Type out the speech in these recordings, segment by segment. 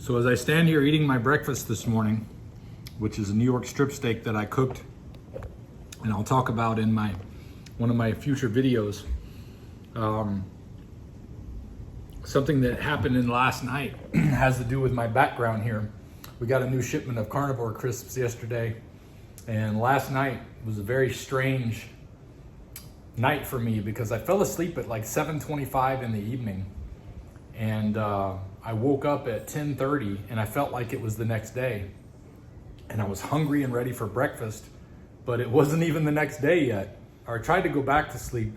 So as I stand here eating my breakfast this morning, which is a New York strip steak that I cooked, and I'll talk about in one of my future videos, something that happened in last night has to do with my background here. We got a new shipment of Carnivore crisps yesterday, and last night was a very strange night for me because I fell asleep at like 7:25 in the evening, and I woke up at 10:30 and I felt like it was the next day, and I was hungry and ready for breakfast, but it wasn't even the next day yet. Or I tried to go back to sleep,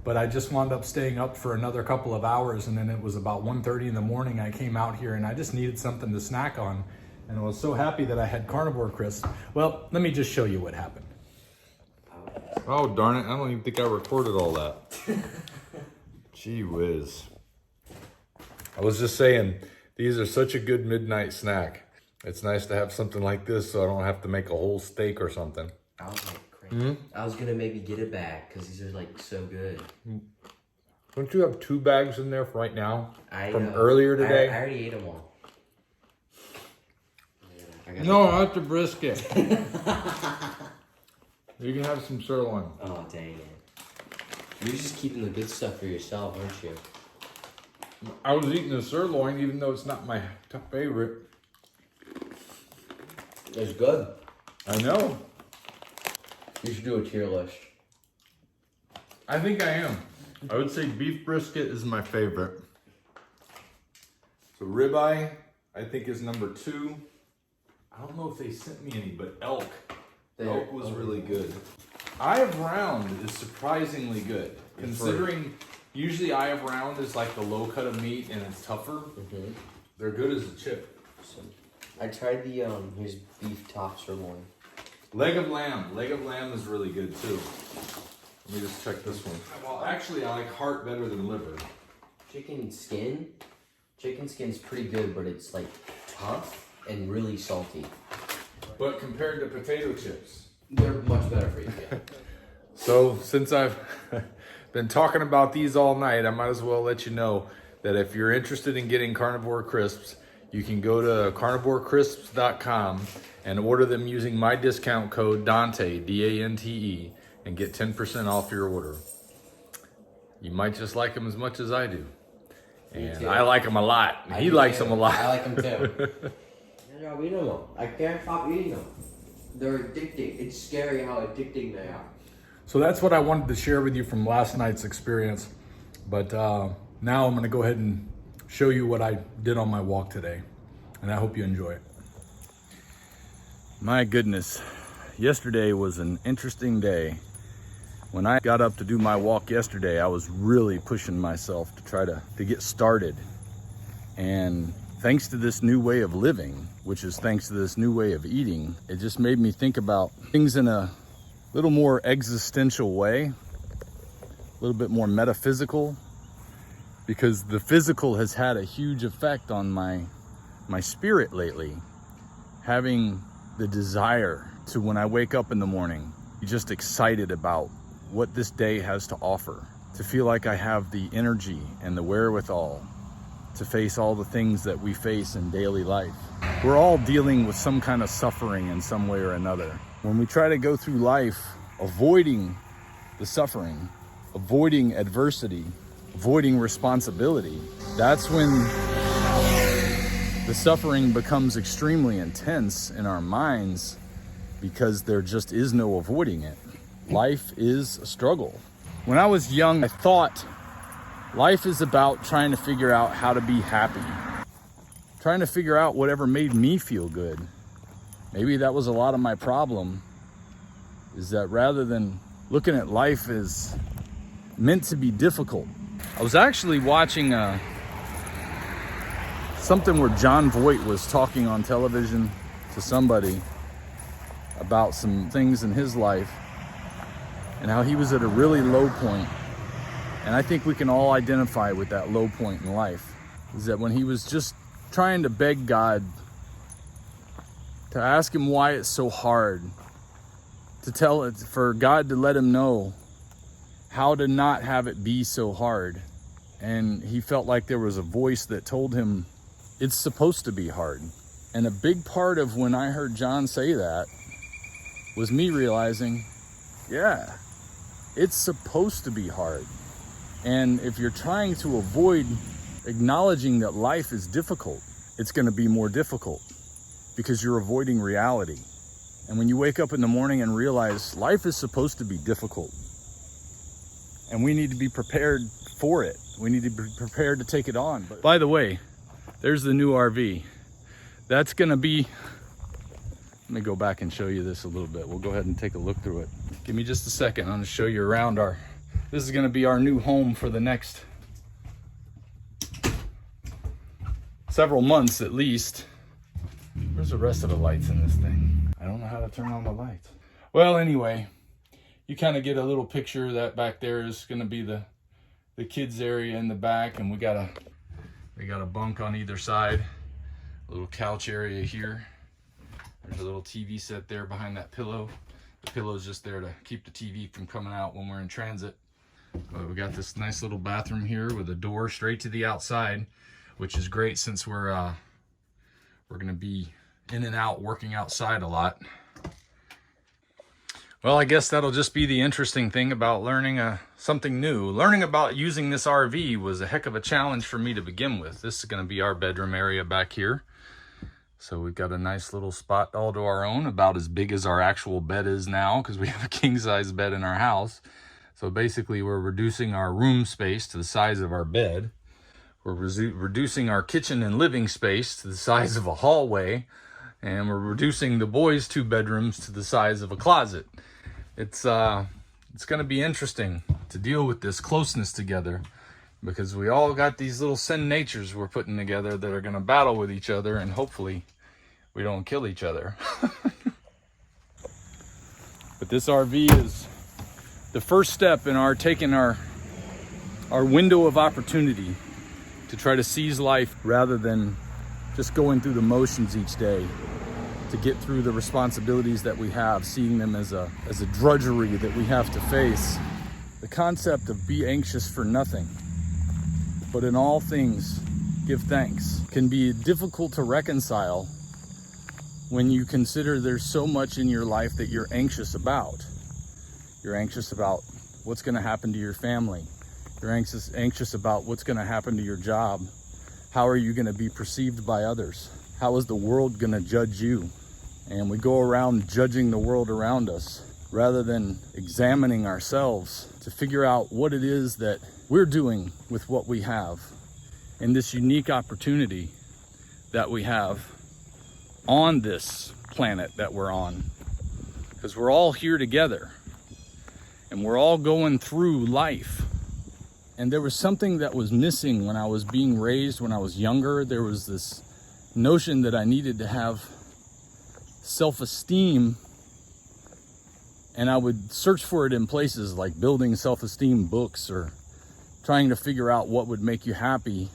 but I just wound up staying up for another couple of hours, and then it was about 1:30 in the morning. I came out here and I just needed something to snack on, and I was so happy that I had Carnivore crisps. Well, let me just show you what happened. Oh, darn it. I don't even think I recorded all that. Gee whiz. I was just saying, these are such a good midnight snack. It's nice to have something like this so I don't have to make a whole steak or something. I was like crazy. I was gonna maybe get it back because these are like so good. Don't you have 2 bags in there right now from know. earlier today? I already ate them all. No, not the brisket. You can have some sirloin. Oh, dang it. You're just keeping the good stuff for yourself, aren't you? I was eating the sirloin even though it's not my top favorite. It's good. I know. You should do a tier list. I think I am. I would say beef brisket is my favorite. So ribeye, I think, is number 2. I don't know if they sent me any, but elk. Elk was really good. Eye of round is surprisingly good. Considering usually eye of round is like the low cut of meat and it's tougher. They're good as a chip. I tried the here's beef top sirloin. Leg of lamb. Leg of lamb is really good too. Let me just check this one. Well, actually, I like heart better than liver. Chicken skin. Chicken skin's pretty good, but it's like tough and really salty. But compared to potato chips, they're much better for you. Yeah. So since I've been talking about these all night, I might as well let you know that if you're interested in getting Carnivore crisps, you can go to carnivorecrisps.com and order them using my discount code Dante, D-A-N-T-E, and get 10% off your order. You might just like them as much as I do. And I like them a lot. He likes them a lot. I like them too. I'm eating them. I can't stop eating them. They're addicting. It's scary how addicting they are. So that's what I wanted to share with you from last night's experience. But now I'm going to go ahead and show you what I did on my walk today. And I hope you enjoy it. My goodness, yesterday was an interesting day. When I got up to do my walk yesterday, I was really pushing myself to try to get started. And thanks to this new way of living, which is thanks to this new way of eating, it just made me think about things in a little more existential way, a little bit more metaphysical, because the physical has had a huge effect on my spirit lately. Having the desire to, when I wake up in the morning, be just excited about what this day has to offer, to feel like I have the energy and the wherewithal to face all the things that we face in daily life. We're all dealing with some kind of suffering in some way or another. When we try to go through life avoiding the suffering, avoiding adversity, avoiding responsibility, that's when the suffering becomes extremely intense in our minds because there just is no avoiding it. Life is a struggle. When I was young, I thought life is about trying to figure out how to be happy, trying to figure out whatever made me feel good. Maybe that was a lot of my problem, is that rather than looking at life as meant to be difficult. I was actually watching something where John Voight was talking on television to somebody about some things in his life and how he was at a really low point. And I think we can all identify with that low point in life, is that when he was just trying to beg God to ask him why it's so hard, to tell it, for God to let him know how to not have it be so hard. And he felt like there was a voice that told him it's supposed to be hard. And a big part of when I heard John say that was me realizing, yeah, it's supposed to be hard. And if you're trying to avoid acknowledging that life is difficult, it's going to be more difficult because you're avoiding reality. And when you wake up in the morning and realize life is supposed to be difficult, and we need to be prepared for it. We need to be prepared to take it on. But by the way, there's the new RV. That's going to be, let me go back and show you this a little bit. We'll go ahead and take a look through it. Give me just a second. I'm going to show you around this is going to be our new home for the next several months at least. Where's the rest of the lights in this thing? I don't know how to turn on the lights. Well, anyway, you kind of get a little picture. That back there is going to be the kids area in the back, and we got a bunk on either side, a little couch area here. There's a little TV set there behind that pillow. The pillow is just there to keep the TV from coming out when we're in transit. We got this nice little bathroom here with a door straight to the outside, which is great since we're going to be in and out working outside a lot. Well, I guess that'll just be the interesting thing about learning something new. Learning about using this RV was a heck of a challenge for me to begin with. This is going to be our bedroom area back here. So we've got a nice little spot all to our own, about as big as our actual bed is now, because we have a king-size bed in our house. So basically we're reducing our room space to the size of our bed. We're reducing our kitchen and living space to the size of a hallway. And we're reducing the boys' 2 bedrooms to the size of a closet. It's going to be interesting to deal with this closeness together, because we all got these little sin natures we're putting together that are going to battle with each other, and hopefully we don't kill each other. But this RV is the first step in taking our window of opportunity to try to seize life rather than just going through the motions each day, to get through the responsibilities that we have, seeing them as a drudgery that we have to face. The concept of be anxious for nothing, but in all things give thanks, can be difficult to reconcile when you consider there's so much in your life that you're anxious about. You're anxious about what's going to happen to your family. You're anxious about what's going to happen to your job. How are you going to be perceived by others? How is the world going to judge you? And we go around judging the world around us rather than examining ourselves to figure out what it is that we're doing with what we have and this unique opportunity that we have on this planet that we're on. Because we're all here together and we're all going through life. And there was something that was missing when I was being raised when I was younger. There was this notion that I needed to have self-esteem, and I would search for it in places like building self-esteem books or trying to figure out what would make you happy,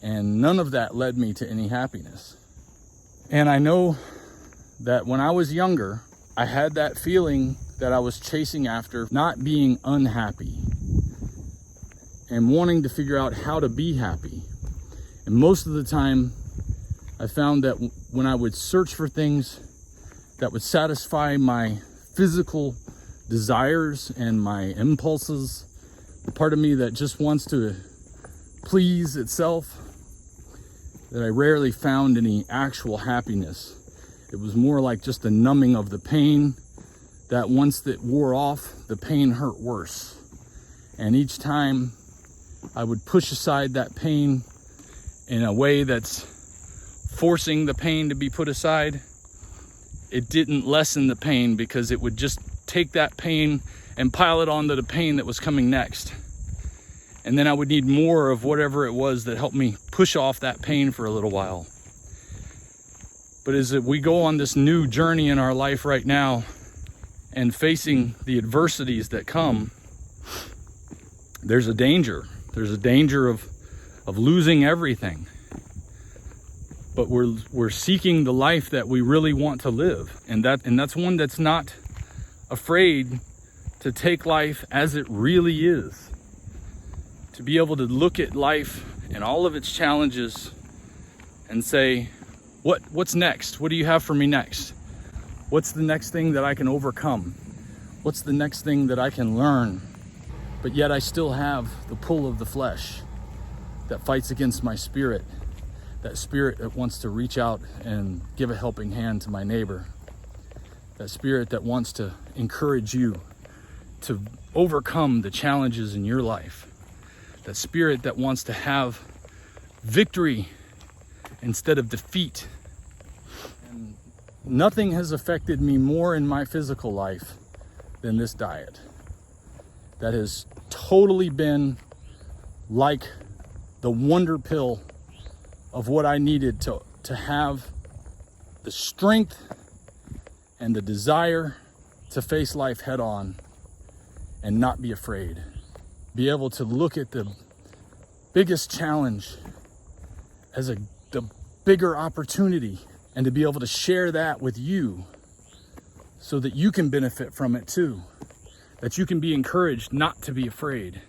and none of that led me to any happiness. And I know that when I was younger, I had that feeling that I was chasing after not being unhappy and wanting to figure out how to be happy. And most of the time I found that when I would search for things that would satisfy my physical desires and my impulses, the part of me that just wants to please itself, that I rarely found any actual happiness. It was more like just a numbing of the pain, that once it wore off, the pain hurt worse. And each time I would push aside that pain in a way that's forcing the pain to be put aside, it didn't lessen the pain, because it would just take that pain and pile it onto the pain that was coming next. And then I would need more of whatever it was that helped me push off that pain for a little while. But as we go on this new journey in our life right now and facing the adversities that come, there's a danger. There's a danger of losing everything. But we're seeking the life that we really want to live. And that's one that's not afraid to take life as it really is. To be able to look at life and all of its challenges and say, what's next? What do you have for me next? What's the next thing that I can overcome? What's the next thing that I can learn? But yet I still have the pull of the flesh that fights against my spirit, that spirit that wants to reach out and give a helping hand to my neighbor, that spirit that wants to encourage you to overcome the challenges in your life, that spirit that wants to have victory instead of defeat. And nothing has affected me more in my physical life than this diet. That has totally been like the wonder pill of what I needed to have the strength and the desire to face life head on and not be afraid. Be able to look at the biggest challenge as the bigger opportunity, and to be able to share that with you so that you can benefit from it too. That you can be encouraged not to be afraid.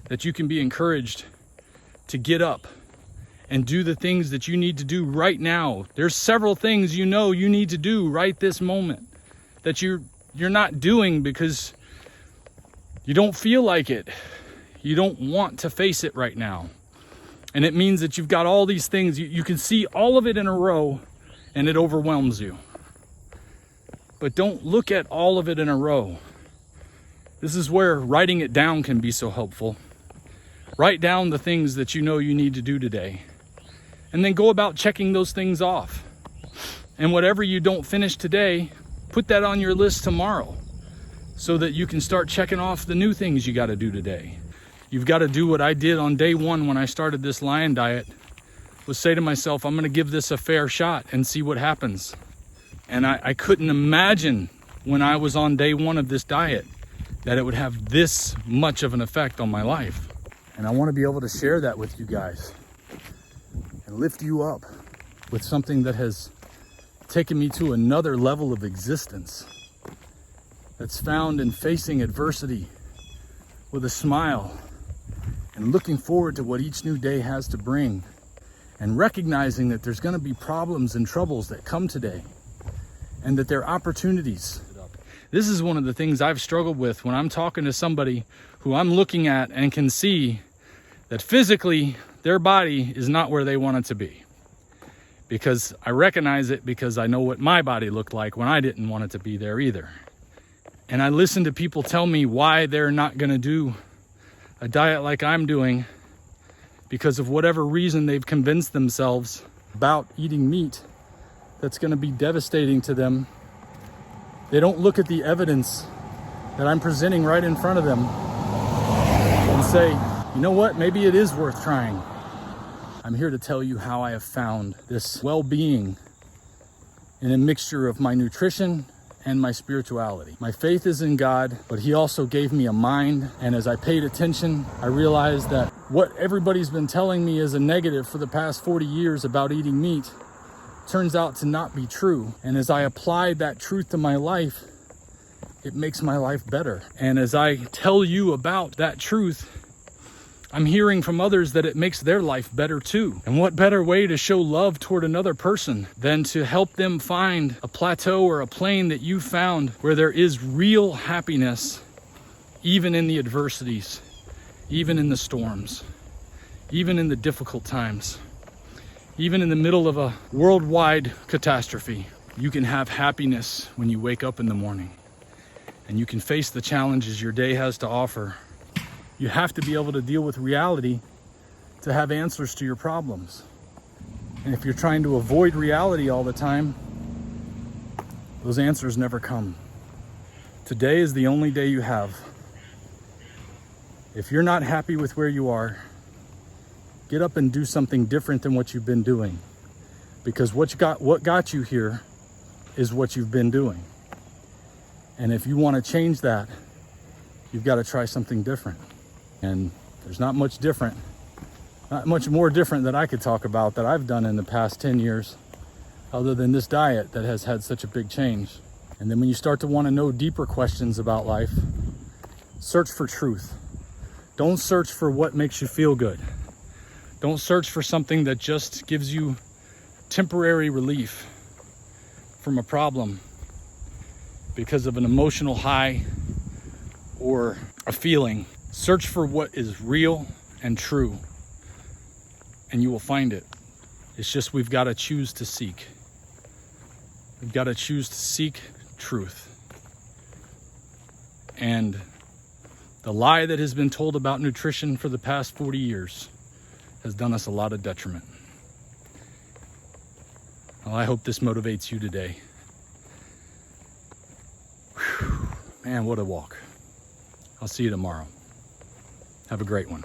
That you can be encouraged to get up and do the things that you need to do right now. There's several things you know you need to do right this moment that you're not doing because you don't feel like it. You don't want to face it right now. And it means that you've got all these things. You can see all of it in a row and it overwhelms you. But don't look at all of it in a row. This is where writing it down can be so helpful. Write down the things that you know you need to do today. And then go about checking those things off. And whatever you don't finish today, put that on your list tomorrow so that you can start checking off the new things you got to do today. You've got to do what I did on day one when I started this lion diet, was say to myself, I'm going to give this a fair shot and see what happens. And I couldn't imagine when I was on day one of this diet that it would have this much of an effect on my life. And I want to be able to share that with you guys and lift you up with something that has taken me to another level of existence, that's found in facing adversity with a smile and looking forward to what each new day has to bring, and recognizing that there's going to be problems and troubles that come today and that they're opportunities. This is one of the things I've struggled with when I'm talking to somebody who I'm looking at and can see that physically their body is not where they want it to be. Because I recognize it, because I know what my body looked like when I didn't want it to be there either. And I listen to people tell me why they're not going to do a diet like I'm doing because of whatever reason they've convinced themselves about eating meat that's going to be devastating to them. They don't look at the evidence that I'm presenting right in front of them and say, you know what, maybe it is worth trying. I'm here to tell you how I have found this well-being in a mixture of my nutrition and my spirituality. My faith is in God, but He also gave me a mind. And as I paid attention, I realized that what everybody's been telling me is a negative for the past 40 years about eating meat turns out to not be true. And as I applied that truth to my life, it makes my life better. And as I tell you about that truth, I'm hearing from others that it makes their life better too. And what better way to show love toward another person than to help them find a plateau or a plane that you found where there is real happiness, even in the adversities, even in the storms, even in the difficult times, even in the middle of a worldwide catastrophe. You can have happiness when you wake up in the morning, and you can face the challenges your day has to offer. You have to be able to deal with reality to have answers to your problems. And if you're trying to avoid reality all the time, those answers never come. Today is the only day you have. If you're not happy with where you are, get up and do something different than what you've been doing. Because what got you here is what you've been doing. And if you want to change that, you've got to try something different. And there's not much more different that I could talk about that I've done in the past 10 years, other than this diet that has had such a big change. And then when you start to want to know deeper questions about life, search for truth. Don't search for what makes you feel good. Don't search for something that just gives you temporary relief from a problem because of an emotional high or a feeling. Search for what is real and true, and you will find it. It's just we've got to choose to seek. We've got to choose to seek truth. And the lie that has been told about nutrition for the past 40 years has done us a lot of detriment. Well, I hope this motivates you today. Whew. Man, what a walk. I'll see you tomorrow. Have a great one.